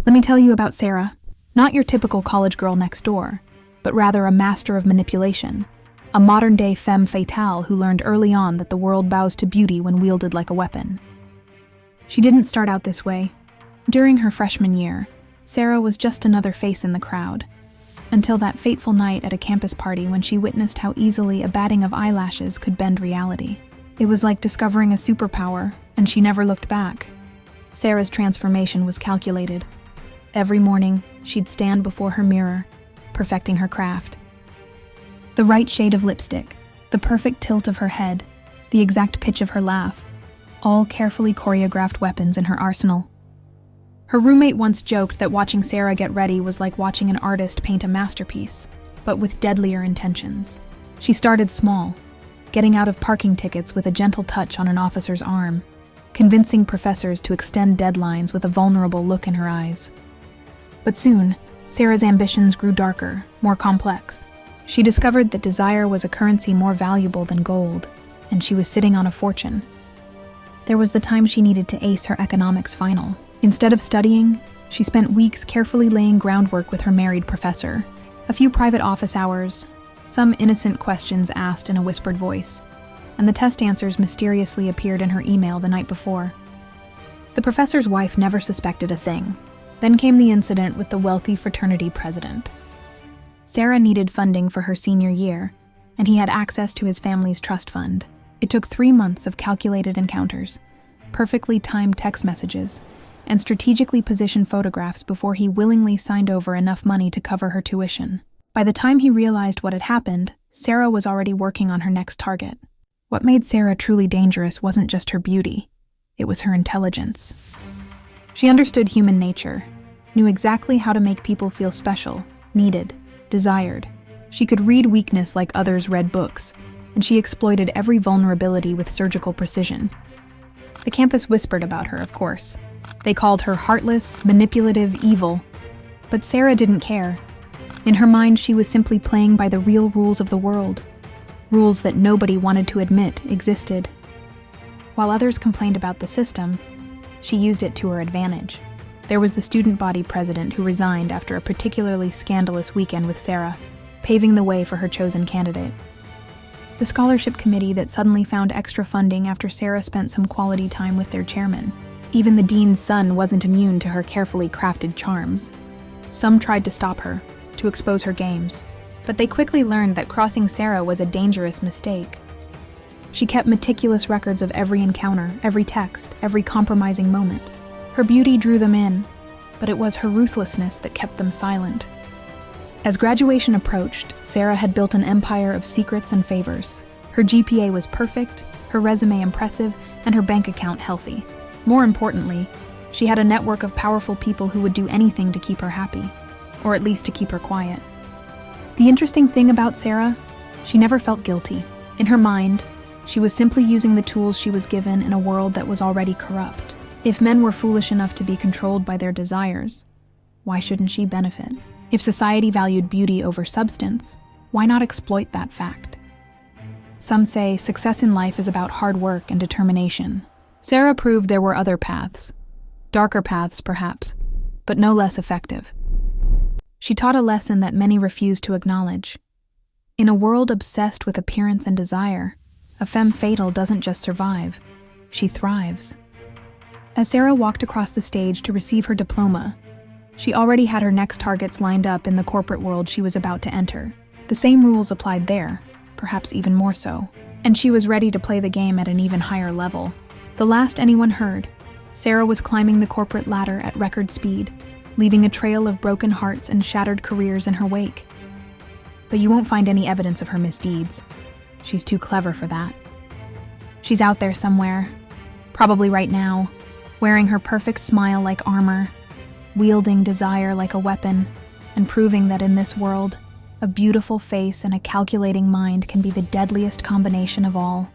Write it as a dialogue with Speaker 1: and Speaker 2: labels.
Speaker 1: Let me tell you about Sarah. Not your typical college girl next door, but rather a master of manipulation, a modern-day femme fatale who learned early on that the world bows to beauty when wielded like a weapon. She didn't start out this way. During her freshman year, Sarah was just another face in the crowd, until that fateful night at a campus party when she witnessed how easily a batting of eyelashes could bend reality. It was like discovering a superpower, and she never looked back. Sarah's transformation was calculated. Every morning, she'd stand before her mirror, perfecting her craft. The right shade of lipstick, the perfect tilt of her head, the exact pitch of her laugh, all carefully choreographed weapons in her arsenal. Her roommate once joked that watching Sarah get ready was like watching an artist paint a masterpiece, but with deadlier intentions. She started small, getting out of parking tickets with a gentle touch on an officer's arm, convincing professors to extend deadlines with a vulnerable look in her eyes. But soon, Sarah's ambitions grew darker, more complex. She discovered that desire was a currency more valuable than gold, and she was sitting on a fortune. There was the time she needed to ace her economics final. Instead of studying, she spent weeks carefully laying groundwork with her married professor. A few private office hours, some innocent questions asked in a whispered voice, and the test answers mysteriously appeared in her email the night before. The professor's wife never suspected a thing. Then came the incident with the wealthy fraternity president. Sarah needed funding for her senior year, and he had access to his family's trust fund. It took 3 months of calculated encounters, perfectly timed text messages, and strategically positioned photographs before he willingly signed over enough money to cover her tuition. By the time he realized what had happened, Sarah was already working on her next target. What made Sarah truly dangerous wasn't just her beauty, it was her intelligence. She understood human nature, knew exactly how to make people feel special, needed, desired. She could read weakness like others read books, and she exploited every vulnerability with surgical precision. The campus whispered about her, of course. They called her heartless, manipulative, evil. But Sarah didn't care. In her mind, she was simply playing by the real rules of the world, rules that nobody wanted to admit existed. While others complained about the system, she used it to her advantage. There was the student body president who resigned after a particularly scandalous weekend with Sarah, paving the way for her chosen candidate. The scholarship committee that suddenly found extra funding after Sarah spent some quality time with their chairman. Even the dean's son wasn't immune to her carefully crafted charms. Some tried to stop her, to expose her games, but they quickly learned that crossing Sarah was a dangerous mistake. She kept meticulous records of every encounter, every text, every compromising moment. Her beauty drew them in, but it was her ruthlessness that kept them silent. As graduation approached, Sarah had built an empire of secrets and favors. Her GPA was perfect, her resume impressive, and her bank account healthy. More importantly, she had a network of powerful people who would do anything to keep her happy, or at least to keep her quiet. The interesting thing about Sarah, she never felt guilty. In her mind, she was simply using the tools she was given in a world that was already corrupt. If men were foolish enough to be controlled by their desires, why shouldn't she benefit? If society valued beauty over substance, why not exploit that fact? Some say success in life is about hard work and determination. Sarah proved there were other paths, darker paths perhaps, but no less effective. She taught a lesson that many refuse to acknowledge. In a world obsessed with appearance and desire, a femme fatale doesn't just survive, she thrives. As Sarah walked across the stage to receive her diploma, she already had her next targets lined up in the corporate world she was about to enter. The same rules applied there, perhaps even more so, and she was ready to play the game at an even higher level. The last anyone heard, Sarah was climbing the corporate ladder at record speed, leaving a trail of broken hearts and shattered careers in her wake. But you won't find any evidence of her misdeeds. She's too clever for that. She's out there somewhere, probably right now, wearing her perfect smile like armor, wielding desire like a weapon, and proving that in this world, a beautiful face and a calculating mind can be the deadliest combination of all.